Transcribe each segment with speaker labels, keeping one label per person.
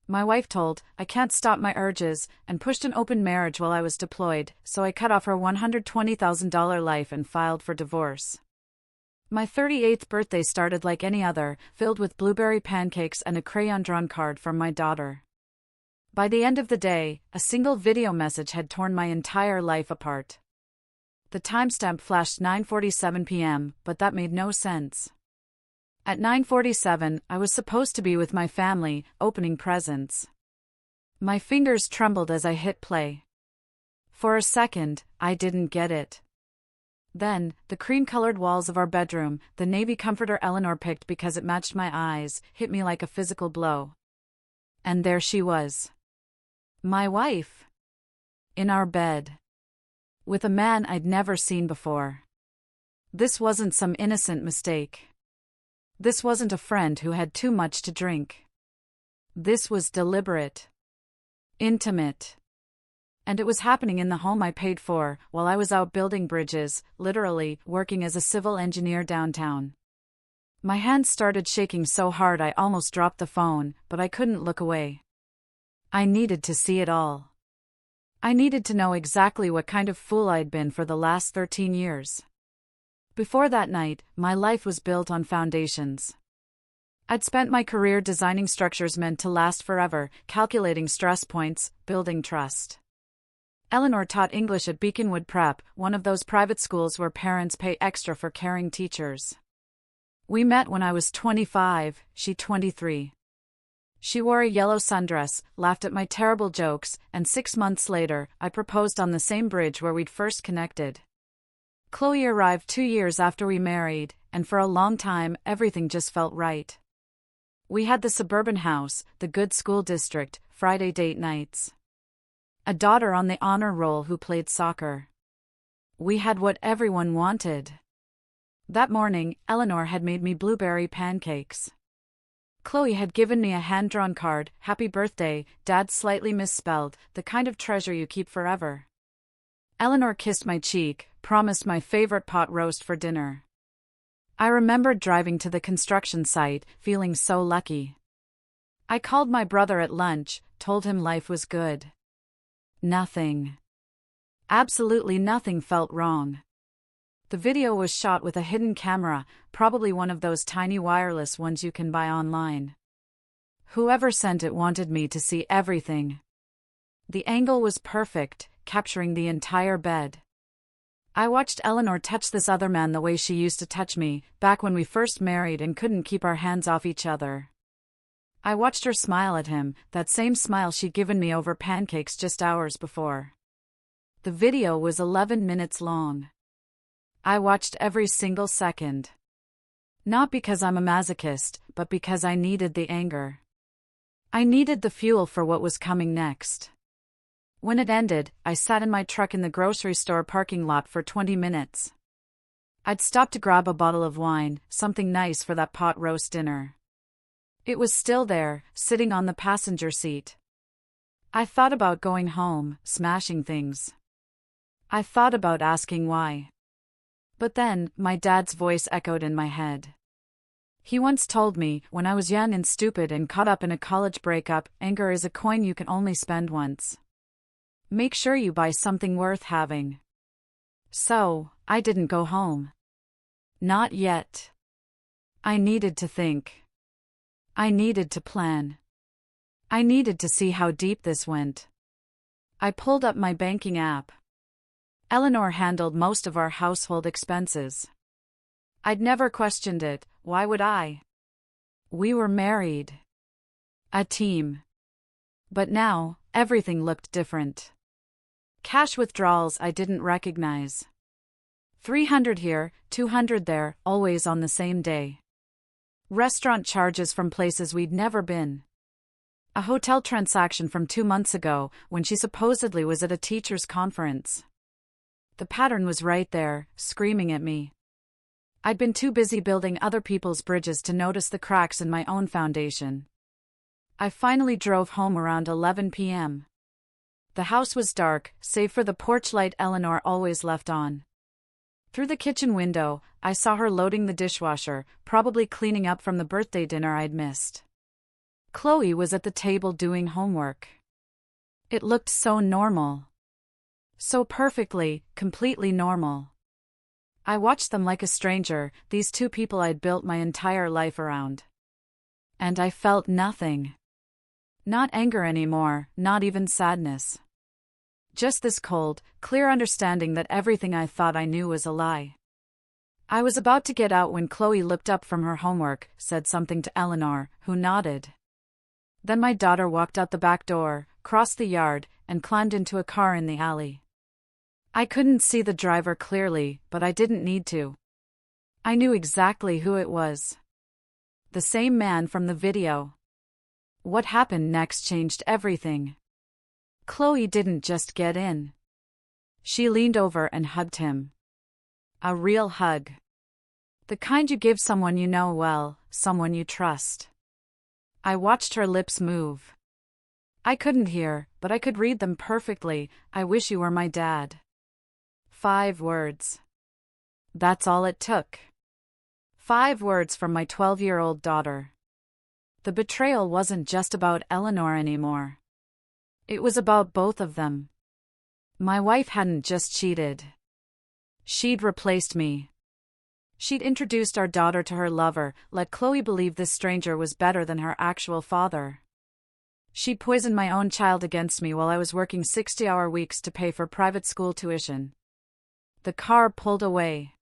Speaker 1: My wife told, I can't stop my urges, and pushed an open marriage while I was deployed, so I cut off her $120,000 life and filed for divorce. My 38th birthday started like any other, filled with blueberry pancakes and a crayon-drawn card from my daughter. By the end of the day, a single video message had torn my entire life apart. The timestamp flashed 9:47 p.m., but that made no sense. At 9:47, I was supposed to be with my family, opening presents. My fingers trembled as I hit play. For a second, I didn't get it. Then, the cream-colored walls of our bedroom, the navy comforter Eleanor picked because it matched my eyes, hit me like a physical blow. And there she was. My wife. In our bed. With a man I'd never seen before. This wasn't some innocent mistake. This wasn't a friend who had too much to drink. This was deliberate. Intimate. And it was happening in the home I paid for, while I was out building bridges, literally, working as a civil engineer downtown. My hands started shaking so hard I almost dropped the phone, but I couldn't look away. I needed to see it all. I needed to know exactly what kind of fool I'd been for the last 13 years. Before that night, my life was built on foundations. I'd spent my career designing structures meant to last forever, calculating stress points, building trust. Eleanor taught English at Beaconwood Prep, one of those private schools where parents pay extra for caring teachers. We met when I was 25, she 23. She wore a yellow sundress, laughed at my terrible jokes, and 6 months later, I proposed on the same bridge where we'd first connected. Chloe arrived 2 years after we married, and for a long time, everything just felt right. We had the suburban house, the good school district, Friday date nights. A daughter on the honor roll who played soccer. We had what everyone wanted. That morning, Eleanor had made me blueberry pancakes. Chloe had given me a hand-drawn card, happy birthday, Dad slightly misspelled, the kind of treasure you keep forever. Eleanor kissed my cheek, promised my favorite pot roast for dinner. I remembered driving to the construction site, feeling so lucky. I called my brother at lunch, told him life was good. Nothing. Absolutely nothing felt wrong. The video was shot with a hidden camera, probably one of those tiny wireless ones you can buy online. Whoever sent it wanted me to see everything. The angle was perfect, capturing the entire bed. I watched Eleanor touch this other man the way she used to touch me, back when we first married and couldn't keep our hands off each other. I watched her smile at him, that same smile she'd given me over pancakes just hours before. The video was 11 minutes long. I watched every single second. Not because I'm a masochist, but because I needed the anger. I needed the fuel for what was coming next. When it ended, I sat in my truck in the grocery store parking lot for 20 minutes. I'd stopped to grab a bottle of wine, something nice for that pot roast dinner. It was still there, sitting on the passenger seat. I thought about going home, smashing things. I thought about asking why. But then, my dad's voice echoed in my head. He once told me, when I was young and stupid and caught up in a college breakup, anger is a coin you can only spend once. Make sure you buy something worth having. So, I didn't go home. Not yet. I needed to think. I needed to plan. I needed to see how deep this went. I pulled up my banking app. Eleanor handled most of our household expenses. I'd never questioned it, why would I? We were married. A team. But now, everything looked different. Cash withdrawals I didn't recognize. 300 here, 200 there, always on the same day. Restaurant charges from places we'd never been. A hotel transaction from 2 months ago, when she supposedly was at a teacher's conference. The pattern was right there, screaming at me. I'd been too busy building other people's bridges to notice the cracks in my own foundation. I finally drove home around 11 p.m. The house was dark, save for the porch light Eleanor always left on. Through the kitchen window, I saw her loading the dishwasher, probably cleaning up from the birthday dinner I'd missed. Chloe was at the table doing homework. It looked so normal. So perfectly, completely normal. I watched them like a stranger, these two people I'd built my entire life around. And I felt nothing. Not anger anymore, not even sadness. Just this cold, clear understanding that everything I thought I knew was a lie. I was about to get out when Chloe looked up from her homework, said something to Eleanor, who nodded. Then my daughter walked out the back door, crossed the yard, and climbed into a car in the alley. I couldn't see the driver clearly, but I didn't need to. I knew exactly who it was. The same man from the video. What happened next changed everything. Chloe didn't just get in. She leaned over and hugged him. A real hug. The kind you give someone you know well, someone you trust. I watched her lips move. I couldn't hear, but I could read them perfectly. I wish you were my dad. 5 words. That's all it took. 5 words from my 12-year-old daughter. The betrayal wasn't just about Eleanor anymore. It was about both of them. My wife hadn't just cheated. She'd replaced me. She'd introduced our daughter to her lover, let Chloe believe this stranger was better than her actual father. She'd poisoned my own child against me while I was working 60-hour weeks to pay for private school tuition. The car pulled away.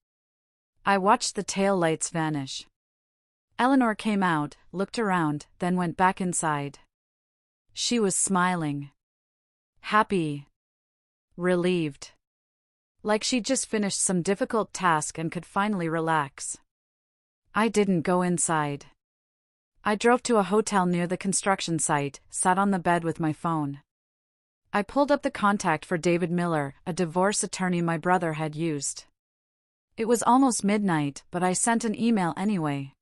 Speaker 1: I watched the taillights vanish. Eleanor came out, looked around, then went back inside. She was smiling. Happy. Relieved. Like she'd just finished some difficult task and could finally relax. I didn't go inside. I drove to a hotel near the construction site, sat on the bed with my phone. I pulled up the contact for David Miller, a divorce attorney my brother had used. It was almost midnight, but I sent an email anyway.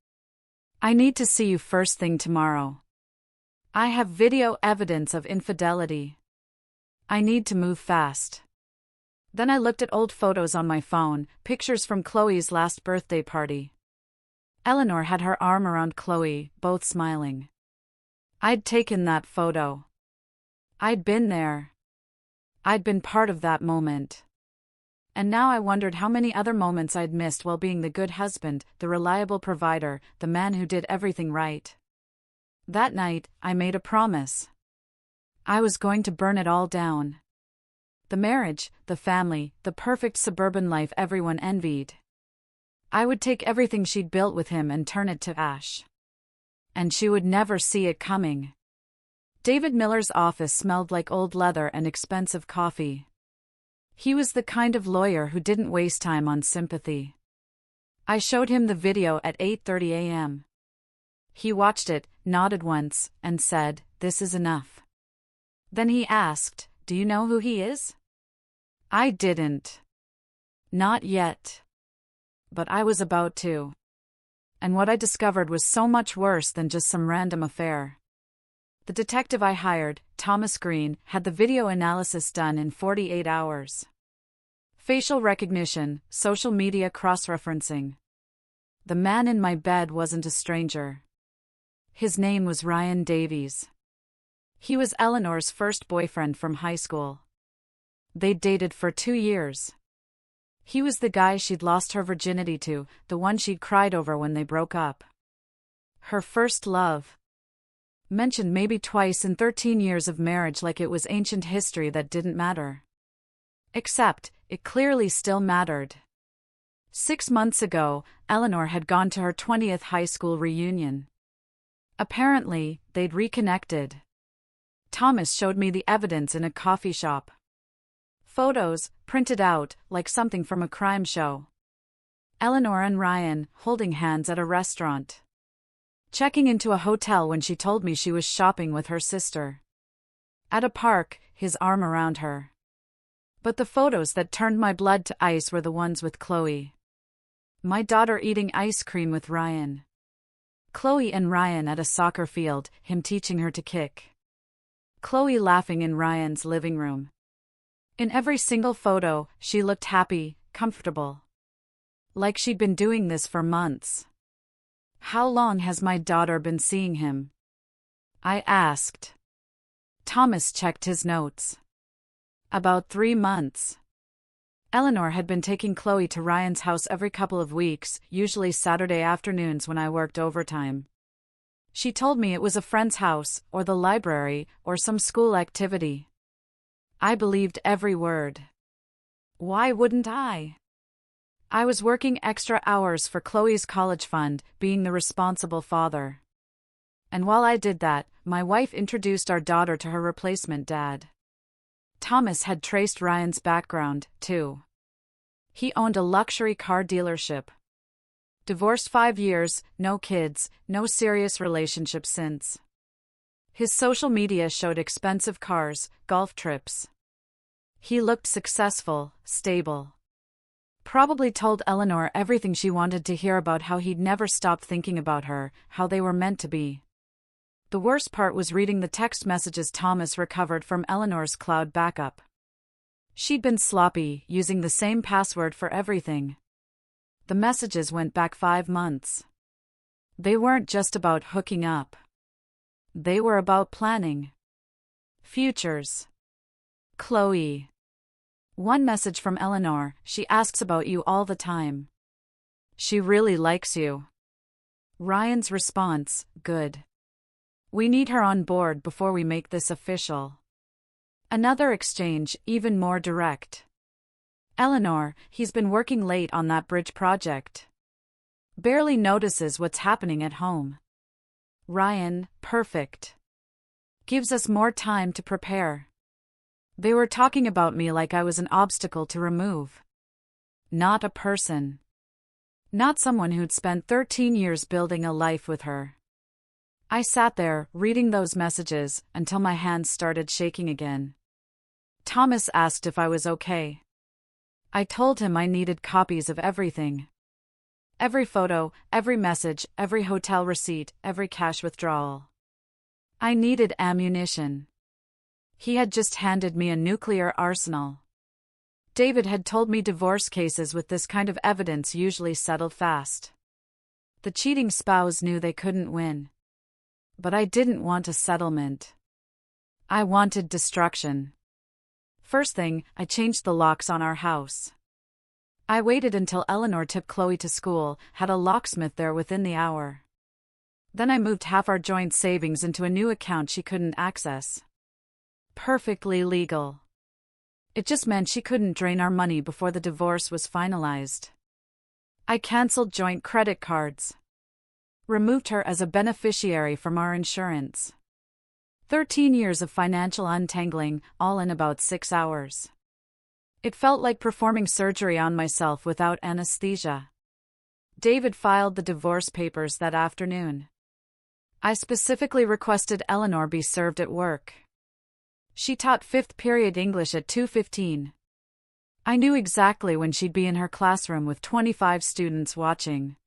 Speaker 1: I need to see you first thing tomorrow. I have video evidence of infidelity. I need to move fast. Then I looked at old photos on my phone, pictures from Chloe's last birthday party. Eleanor had her arm around Chloe, both smiling. I'd taken that photo. I'd been there. I'd been part of that moment. And now I wondered how many other moments I'd missed while being the good husband, the reliable provider, the man who did everything right. That night, I made a promise. I was going to burn it all down. The marriage, the family, the perfect suburban life everyone envied. I would take everything she'd built with him and turn it to ash. And she would never see it coming. David Miller's office smelled like old leather and expensive coffee. He was the kind of lawyer who didn't waste time on sympathy. I showed him the video at 8:30 a.m. He watched it, nodded once, and said, "This is enough." Then he asked, "Do you know who he is?" I didn't. Not yet. But I was about to. And what I discovered was so much worse than just some random affair. The detective I hired, Thomas Green, had the video analysis done in 48 hours. Facial recognition, social media cross-referencing. The man in my bed wasn't a stranger. His name was Ryan Davies. He was Eleanor's first boyfriend from high school. They'd dated for 2 years. He was the guy she'd lost her virginity to, the one she'd cried over when they broke up. Her first love. Mentioned maybe twice in 13 years of marriage like it was ancient history that didn't matter. Except, it clearly still mattered. 6 months ago, Eleanor had gone to her 20th high school reunion. Apparently, they'd reconnected. Thomas showed me the evidence in a coffee shop. Photos, printed out, like something from a crime show. Eleanor and Ryan, holding hands at a restaurant. Checking into a hotel when she told me she was shopping with her sister. At a park, his arm around her. But the photos that turned my blood to ice were the ones with Chloe. My daughter eating ice cream with Ryan. Chloe and Ryan at a soccer field, him teaching her to kick. Chloe laughing in Ryan's living room. In every single photo, she looked happy, comfortable. Like she'd been doing this for months. How long has my daughter been seeing him? I asked. Thomas checked his notes. About 3 months. Eleanor had been taking Chloe to Ryan's house every couple of weeks, usually Saturday afternoons when I worked overtime. She told me it was a friend's house, or the library, or some school activity. I believed every word. Why wouldn't I? I was working extra hours for Chloe's college fund, being the responsible father. And while I did that, my wife introduced our daughter to her replacement dad. Thomas had traced Ryan's background, too. He owned a luxury car dealership. Divorced 5 years, no kids, no serious relationship since. His social media showed expensive cars, golf trips. He looked successful, stable. Probably told Eleanor everything she wanted to hear about how he'd never stopped thinking about her, how they were meant to be. The worst part was reading the text messages Thomas recovered from Eleanor's cloud backup. She'd been sloppy, using the same password for everything. The messages went back 5 months. They weren't just about hooking up. They were about planning. Futures. Chloe. One message from Eleanor: she asks about you all the time. She really likes you. Ryan's response: good. We need her on board before we make this official. Another exchange, even more direct. Eleanor: he's been working late on that bridge project. Barely notices what's happening at home. Ryan: perfect. Gives us more time to prepare. They were talking about me like I was an obstacle to remove. Not a person. Not someone who'd spent 13 years building a life with her. I sat there, reading those messages, until my hands started shaking again. Thomas asked if I was okay. I told him I needed copies of everything. Every photo, every message, every hotel receipt, every cash withdrawal. I needed ammunition. He had just handed me a nuclear arsenal. David had told me divorce cases with this kind of evidence usually settled fast. The cheating spouse knew they couldn't win. But I didn't want a settlement. I wanted destruction. First thing, I changed the locks on our house. I waited until Eleanor took Chloe to school, had a locksmith there within the hour. Then I moved half our joint savings into a new account she couldn't access. Perfectly legal. It just meant she couldn't drain our money before the divorce was finalized. I canceled joint credit cards. Removed her as a beneficiary from our insurance. 13 years of financial untangling, all in about 6 hours. It felt like performing surgery on myself without anesthesia. David filed the divorce papers that afternoon. I specifically requested Eleanor be served at work. She taught 5th period English at 2:15. I knew exactly when she'd be in her classroom with 25 students watching.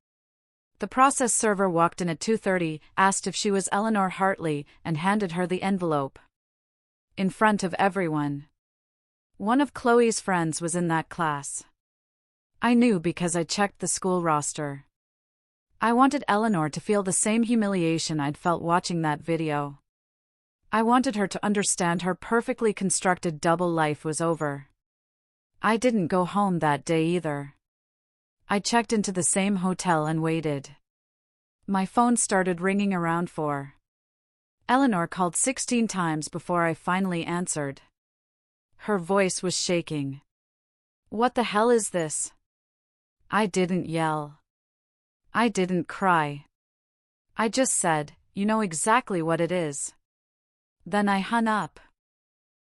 Speaker 1: The process server walked in at 2:30, asked if she was Eleanor Hartley, and handed her the envelope. In front of everyone. One of Chloe's friends was in that class. I knew because I checked the school roster. I wanted Eleanor to feel the same humiliation I'd felt watching that video. I wanted her to understand her perfectly constructed double life was over. I didn't go home that day either. I checked into the same hotel and waited. My phone started ringing around 4. Eleanor called 16 times before I finally answered. Her voice was shaking. What the hell is this? I didn't yell. I didn't cry. I just said, you know exactly what it is. Then I hung up.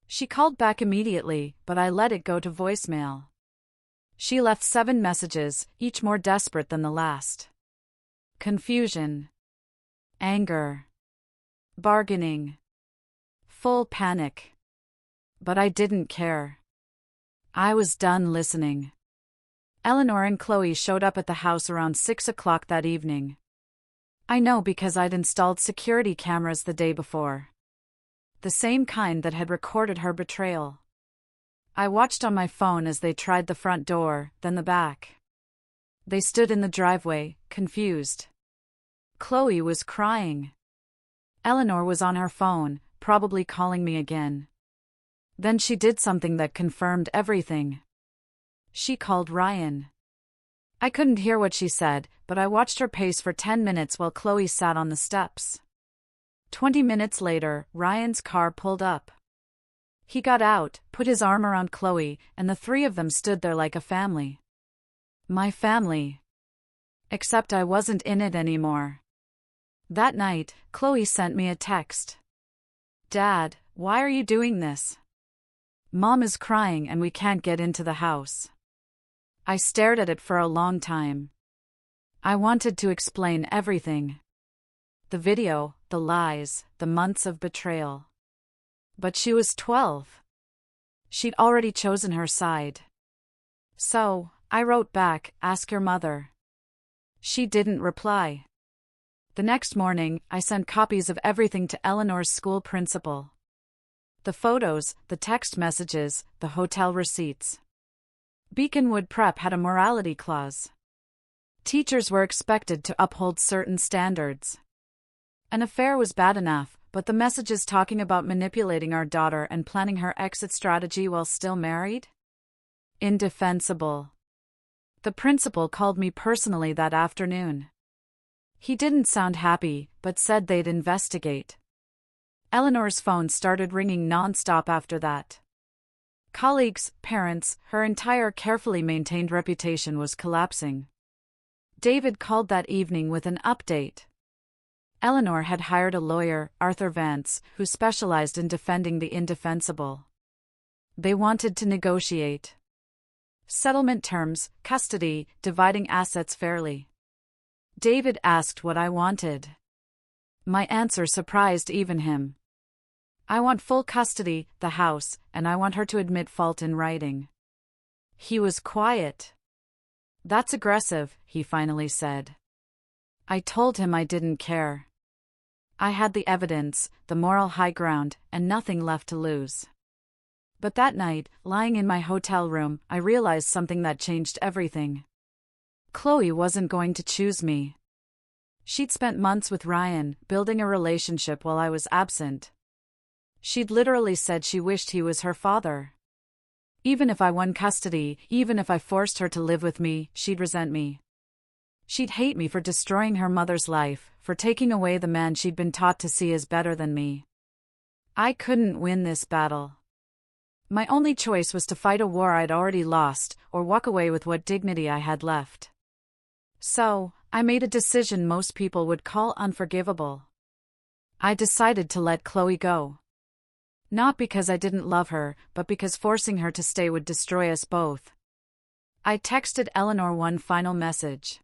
Speaker 1: She called back immediately, but I let it go to voicemail. She left 7 messages, each more desperate than the last. Confusion. Anger. Bargaining. Full panic. But I didn't care. I was done listening. Eleanor and Chloe showed up at the house around 6 o'clock that evening. I know because I'd installed security cameras the day before. The same kind that had recorded her betrayal. I watched on my phone as they tried the front door, then the back. They stood in the driveway, confused. Chloe was crying. Eleanor was on her phone, probably calling me again. Then she did something that confirmed everything. She called Ryan. I couldn't hear what she said, but I watched her pace for 10 minutes while Chloe sat on the steps. 20 minutes later, Ryan's car pulled up. He got out, put his arm around Chloe, and the three of them stood there like a family. My family. Except I wasn't in it anymore. That night, Chloe sent me a text. Dad, why are you doing this? Mom is crying and we can't get into the house. I stared at it for a long time. I wanted to explain everything. The video, the lies, the months of betrayal. But she was 12. She'd already chosen her side. So, I wrote back, ask your mother. She didn't reply. The next morning, I sent copies of everything to Eleanor's school principal. The photos, the text messages, the hotel receipts. Beaconwood Prep had a morality clause. Teachers were expected to uphold certain standards. An affair was bad enough, but the messages talking about manipulating our daughter and planning her exit strategy while still married? Indefensible. The principal called me personally that afternoon. He didn't sound happy, but said they'd investigate. Eleanor's phone started ringing non-stop after that. Colleagues, parents, her entire carefully maintained reputation was collapsing. David called that evening with an update. Eleanor had hired a lawyer, Arthur Vance, who specialized in defending the indefensible. They wanted to negotiate. Settlement terms, custody, dividing assets fairly. David asked what I wanted. My answer surprised even him. I want full custody, the house, and I want her to admit fault in writing. He was quiet. That's aggressive, he finally said. I told him I didn't care. I had the evidence, the moral high ground, and nothing left to lose. But that night, lying in my hotel room, I realized something that changed everything. Chloe wasn't going to choose me. She'd spent months with Ryan, building a relationship while I was absent. She'd literally said she wished he was her father. Even if I won custody, even if I forced her to live with me, she'd resent me. She'd hate me for destroying her mother's life, for taking away the man she'd been taught to see as better than me. I couldn't win this battle. My only choice was to fight a war I'd already lost, or walk away with what dignity I had left. So, I made a decision most people would call unforgivable. I decided to let Chloe go. Not because I didn't love her, but because forcing her to stay would destroy us both. I texted Eleanor one final message.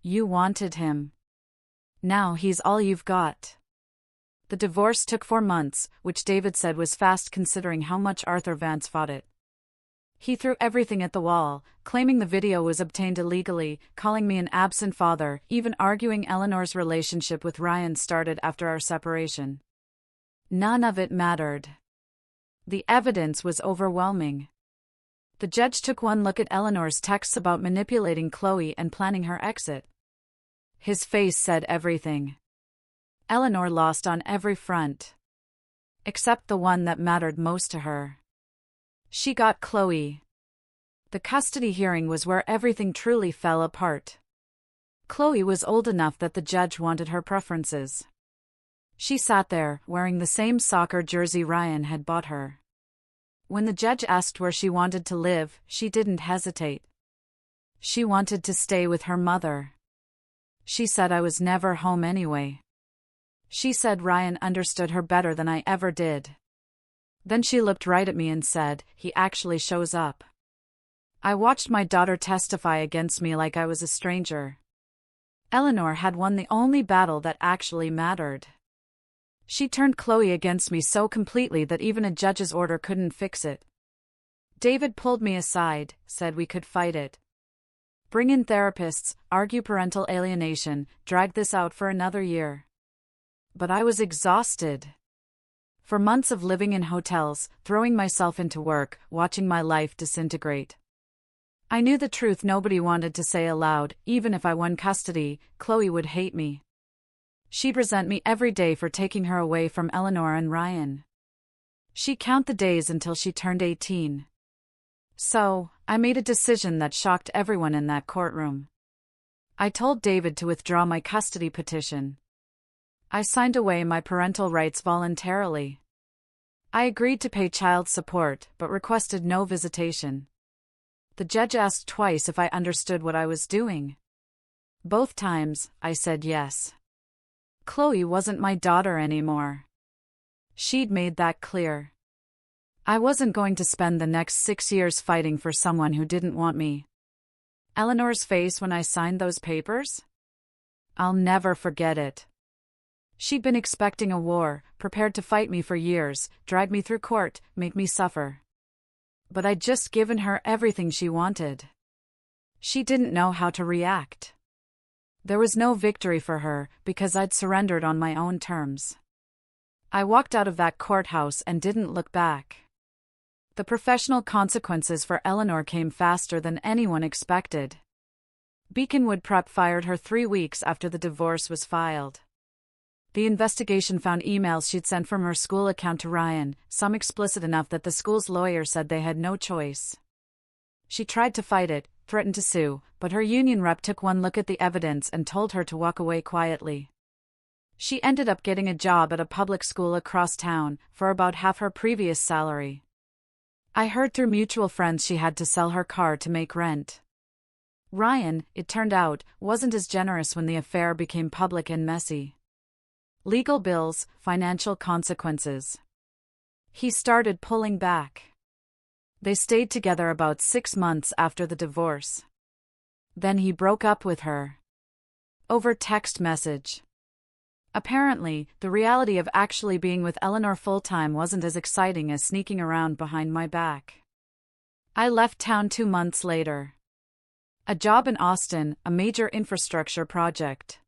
Speaker 1: You wanted him. Now he's all you've got. The divorce took 4 months, which David said was fast considering how much Arthur Vance fought it. He threw everything at the wall, claiming the video was obtained illegally, calling me an absent father, even arguing Eleanor's relationship with Ryan started after our separation. None of it mattered. The evidence was overwhelming. The judge took one look at Eleanor's texts about manipulating Chloe and planning her exit. His face said everything. Eleanor lost on every front. Except the one that mattered most to her. She got Chloe. The custody hearing was where everything truly fell apart. Chloe was old enough that the judge wanted her preferences. She sat there, wearing the same soccer jersey Ryan had bought her. When the judge asked where she wanted to live, she didn't hesitate. She wanted to stay with her mother. She said I was never home anyway. She said Ryan understood her better than I ever did. Then she looked right at me and said, he actually shows up. I watched my daughter testify against me like I was a stranger. Eleanor had won the only battle that actually mattered. She turned Chloe against me so completely that even a judge's order couldn't fix it. David pulled me aside, said we could fight it. Bring in therapists, argue parental alienation, drag this out for another year. But I was exhausted. For months of living in hotels, throwing myself into work, watching my life disintegrate. I knew the truth nobody wanted to say aloud, even if I won custody, Chloe would hate me. She'd resent me every day for taking her away from Eleanor and Ryan. She'd count the days until she turned 18. So, I made a decision that shocked everyone in that courtroom. I told David to withdraw my custody petition. I signed away my parental rights voluntarily. I agreed to pay child support, but requested no visitation. The judge asked twice if I understood what I was doing. Both times, I said yes. Chloe wasn't my daughter anymore. She'd made that clear. I wasn't going to spend the next 6 years fighting for someone who didn't want me. Eleanor's face when I signed those papers? I'll never forget it. She'd been expecting a war, prepared to fight me for years, drag me through court, make me suffer. But I'd just given her everything she wanted. She didn't know how to react. There was no victory for her, because I'd surrendered on my own terms. I walked out of that courthouse and didn't look back. The professional consequences for Eleanor came faster than anyone expected. Beaconwood Prep fired her 3 weeks after the divorce was filed. The investigation found emails she'd sent from her school account to Ryan, some explicit enough that the school's lawyer said they had no choice. She tried to fight it, threatened to sue, but her union rep took one look at the evidence and told her to walk away quietly. She ended up getting a job at a public school across town, for about half her previous salary. I heard through mutual friends she had to sell her car to make rent. Ryan, it turned out, wasn't as generous when the affair became public and messy. Legal bills, financial consequences. He started pulling back. They stayed together about 6 months after the divorce. Then he broke up with her. Over text message. Apparently, the reality of actually being with Eleanor full-time wasn't as exciting as sneaking around behind my back. I left town 2 months later. A job in Austin, a major infrastructure project.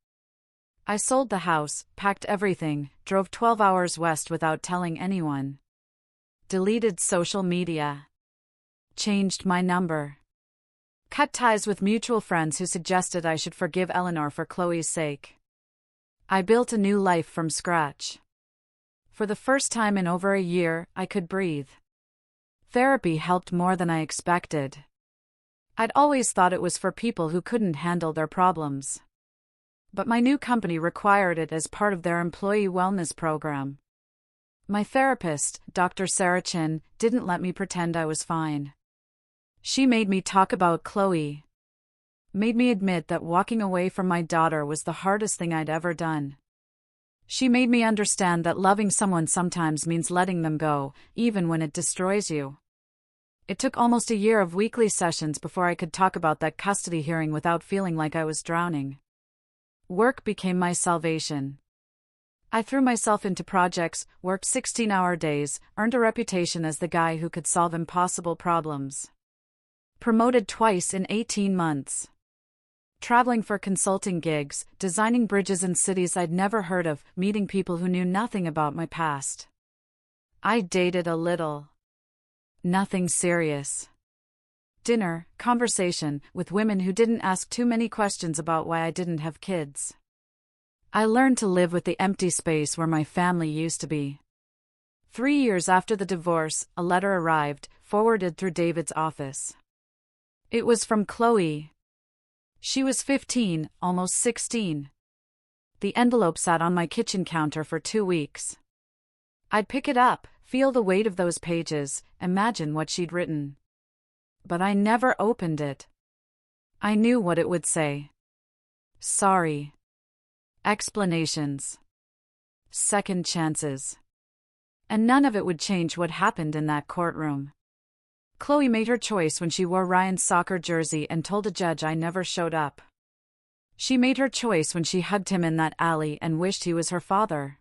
Speaker 1: I sold the house, packed everything, drove 12 hours west without telling anyone. Deleted social media. Changed my number. Cut ties with mutual friends who suggested I should forgive Eleanor for Chloe's sake. I built a new life from scratch. For the first time in over a year, I could breathe. Therapy helped more than I expected. I'd always thought it was for people who couldn't handle their problems. But my new company required it as part of their employee wellness program. My therapist, Dr. Sarah Chin, didn't let me pretend I was fine. She made me talk about Chloe. Made me admit that walking away from my daughter was the hardest thing I'd ever done. She made me understand that loving someone sometimes means letting them go, even when it destroys you. It took almost a year of weekly sessions before I could talk about that custody hearing without feeling like I was drowning. Work became my salvation. I threw myself into projects, worked 16-hour days, earned a reputation as the guy who could solve impossible problems. Promoted twice in 18 months. Traveling for consulting gigs, designing bridges in cities I'd never heard of, meeting people who knew nothing about my past. I dated a little. Nothing serious. Dinner, conversation, with women who didn't ask too many questions about why I didn't have kids. I learned to live with the empty space where my family used to be. 3 years after the divorce, a letter arrived, forwarded through David's office. It was from Chloe. She was 15, almost 16. The envelope sat on my kitchen counter for 2 weeks. I'd pick it up, feel the weight of those pages, imagine what she'd written. But I never opened it. I knew what it would say. Sorry. Explanations. Second chances. And none of it would change what happened in that courtroom. Chloe made her choice when she wore Ryan's soccer jersey and told a judge I never showed up. She made her choice when she hugged him in that alley and wished he was her father.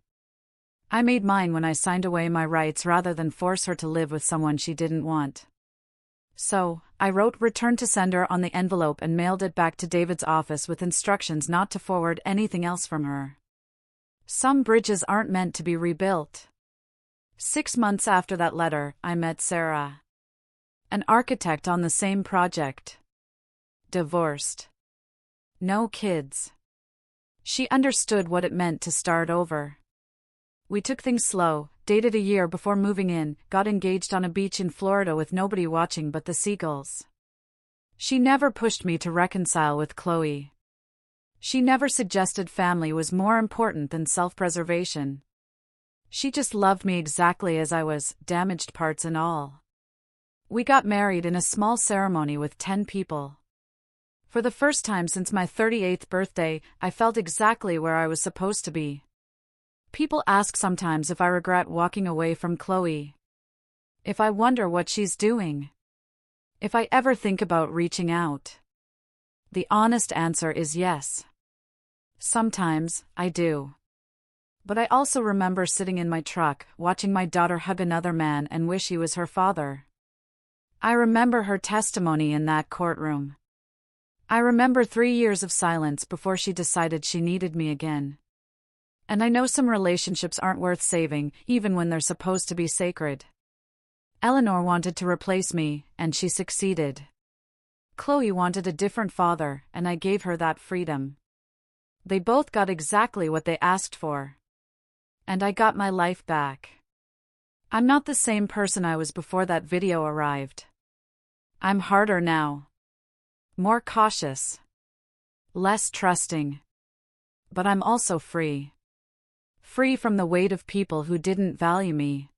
Speaker 1: I made mine when I signed away my rights rather than force her to live with someone she didn't want. So, I wrote "Return to Sender" on the envelope and mailed it back to David's office with instructions not to forward anything else from her. Some bridges aren't meant to be rebuilt. 6 months after that letter, I met Sarah. An architect on the same project. Divorced. No kids. She understood what it meant to start over. We took things slow, dated a year before moving in, got engaged on a beach in Florida with nobody watching but the seagulls. She never pushed me to reconcile with Chloe. She never suggested family was more important than self-preservation. She just loved me exactly as I was, damaged parts and all. We got married in a small ceremony with 10 people. For the first time since my 38th birthday, I felt exactly where I was supposed to be. People ask sometimes if I regret walking away from Chloe. If I wonder what she's doing. If I ever think about reaching out. The honest answer is yes. Sometimes, I do. But I also remember sitting in my truck, watching my daughter hug another man and wish he was her father. I remember her testimony in that courtroom. I remember 3 years of silence before she decided she needed me again. And I know some relationships aren't worth saving, even when they're supposed to be sacred. Eleanor wanted to replace me, and she succeeded. Chloe wanted a different father, and I gave her that freedom. They both got exactly what they asked for. And I got my life back. I'm not the same person I was before that video arrived. I'm harder now. More cautious. Less trusting. But I'm also free. Free from the weight of people who didn't value me.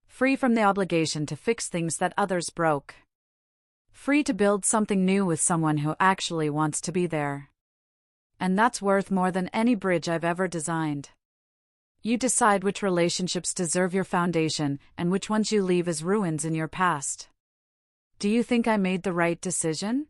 Speaker 1: Free from the obligation to fix things that others broke. Free to build something new with someone who actually wants to be there. And that's worth more than any bridge I've ever designed. You decide which relationships deserve your foundation and which ones you leave as ruins in your past. Do you think I made the right decision?